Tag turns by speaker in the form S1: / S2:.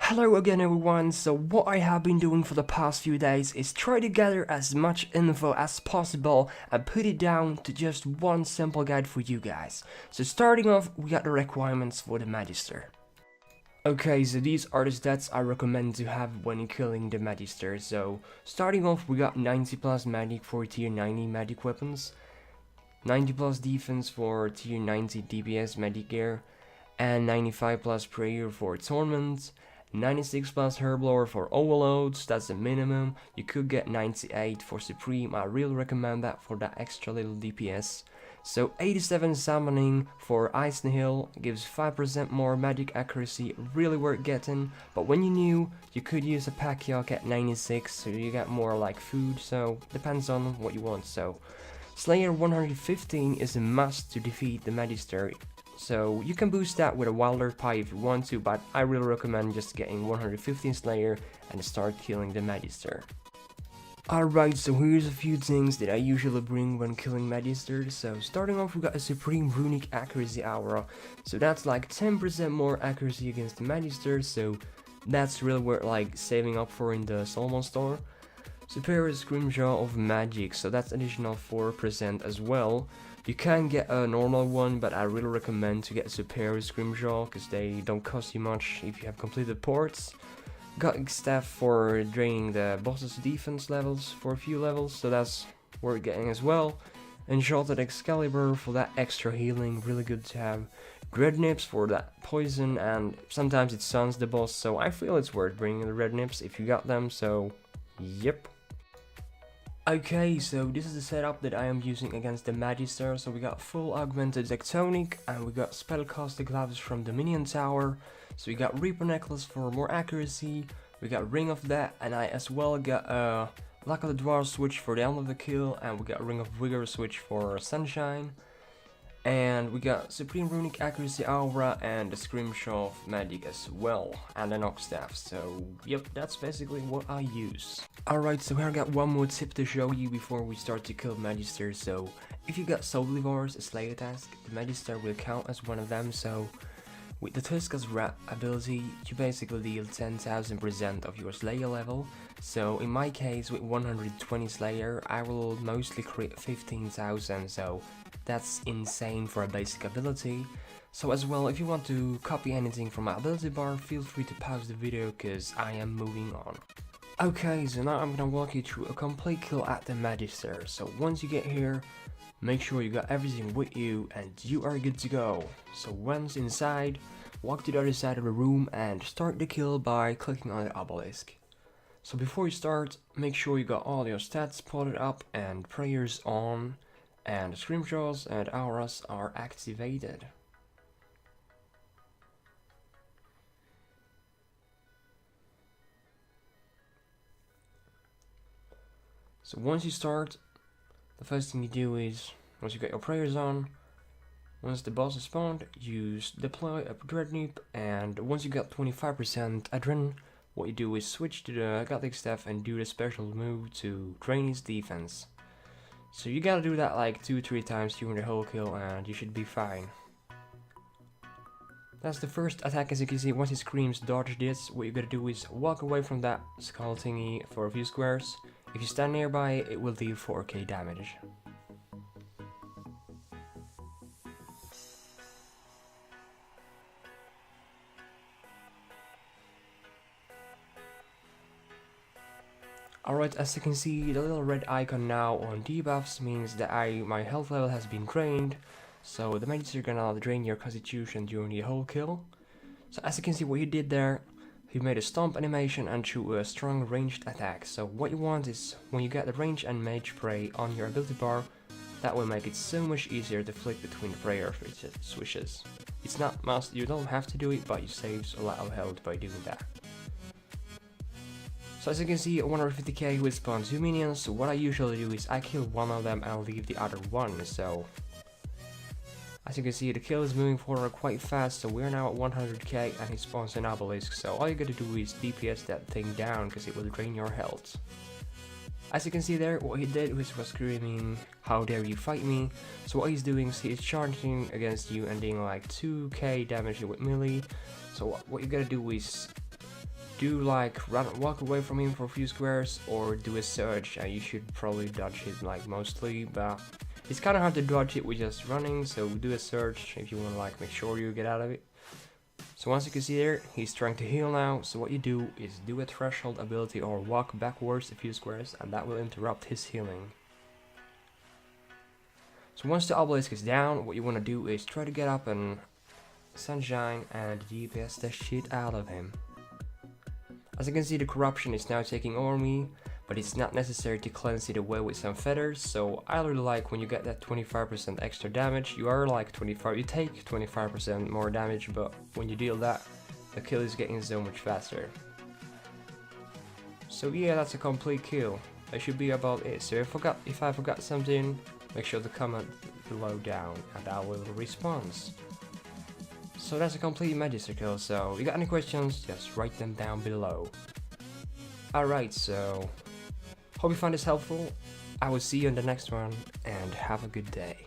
S1: Hello again everyone, so what I have been doing for the past few days is try to gather as much info as possible and put it down to just one simple guide for you guys. So starting off, we got the requirements for the Magister. Okay, so these are the stats I recommend to have when killing the Magister. So starting off, we got 90 plus magic for tier 90 magic weapons, 90 plus defense for tier 90 DPS magic gear, and 95 plus prayer for torment, 96 plus Herblower for overloads, that's the minimum. You could get 98 for supreme, I really recommend that for that extra little DPS. So 87 summoning for Ice Hill gives 5% more magic accuracy, really worth getting. But when you're new, you could use a Pacquiao at 96, so you get more like food, so depends on what you want. So Slayer 115 is a must to defeat the Magister. So you can boost that with a Wilder Pie if you want to, but I really recommend just getting 115 Slayer and start killing the Magister. Alright, so here's a few things that I usually bring when killing Magister. So starting off, we got a Supreme Runic Accuracy Aura. So that's like 10% more accuracy against the Magister, so that's really worth like saving up for in the Solomon store. Superior Scrimshaw of Magic, so that's additional 4% as well. You can get a normal one, but I really recommend to get Superior Scrimshaw because they don't cost you much if you have completed ports. Got Staff for draining the boss's defense levels for a few levels, so that's worth getting as well. Enchanted Excalibur for that extra healing, really good to have. Red Nips for that poison, and sometimes it stuns the boss, so I feel it's worth bringing the Red Nips if you got them, so yep. Okay, so this is the setup that I am using against the Magister. So we got full augmented Tectonic, and we got spellcaster gloves from the minion tower. So we got Reaper necklace for more accuracy, we got Ring of That, and I as well got Luck of the Dwarf switch for the end of the kill, and we got Ring of Vigor switch for Sunshine. And we got Supreme Runic Accuracy Aura and the Scrimshaw of Magic as well, and the Knock Staff, so yep, that's basically what I use. Alright, so here I got one more tip to show you before we start to kill Magister. So if you got Soul Devours, a Slayer task, the Magister will count as one of them. So with the Tuska's Rat ability, you basically deal 10,000% of your Slayer level. So in my case, with 120 Slayer, I will mostly crit 15,000, so that's insane for a basic ability. So as well, if you want to copy anything from my ability bar, feel free to pause the video because I am moving on. Okay, so now I'm gonna walk you through a complete kill at the Magister. So once you get here, make sure you got everything with you and you are good to go. So once inside, walk to the other side of the room and start the kill by clicking on the obelisk. So before you start, make sure you got all your stats plotted up and prayers on, and the scrimshaws and auras are activated. So once you start, the first thing you do is, once you get your prayers on, once the boss is spawned, you deploy a Dreadnought, and once you got 25% Adren, what you do is switch to the Gothic Staff and do the special move to drain his defense. So you gotta do that like 2-3 times during the whole kill and you should be fine. That's the first attack. As you can see, once he screams dodge this, what you gotta do is walk away from that skull thingy for a few squares. If you stand nearby, it will deal 4k damage. Alright, as you can see, the little red icon now on debuffs means that my health level has been drained, so the Magister gonna drain your constitution during the whole kill. So as you can see, what he did there, he made a stomp animation and threw a strong ranged attack. So what you want is, when you get the range and mage spray on your ability bar, that will make it so much easier to flick between the prayer switches. It's not must, you don't have to do it, but you save a lot of health by doing that. So as you can see, 150k will spawn 2 minions. So what I usually do is I kill one of them and leave the other one. So as you can see, the kill is moving forward quite fast, so we're now at 100k and he spawns an obelisk. So all you gotta do is DPS that thing down because it will drain your health. As you can see there, what he did was screaming, "How dare you fight me?" So what he's doing is he's charging against you and doing like 2k damage with melee. So what you gotta do is do like walk away from him for a few squares or do a surge, and you should probably dodge it like mostly, but it's kind of hard to dodge it with just running, so do a surge if you want to like make sure you get out of it. So once you can see there, he's trying to heal now, so what you do is do a threshold ability or walk backwards a few squares, and that will interrupt his healing. So once the obelisk is down, what you want to do is try to get up and sunshine and DPS the shit out of him. As you can see, the corruption is now taking over me, but it's not necessary to cleanse it away with some feathers, so I really like when you get that 25% extra damage, you take 25% more damage, but when you deal that, the kill is getting so much faster. So yeah, that's a complete kill. That should be about it. So if I forgot something, make sure to comment below down and I will respond. So that's a complete Magister kill, so if you got any questions, just write them down below. Alright, so hope you found this helpful. I will see you in the next one, and have a good day.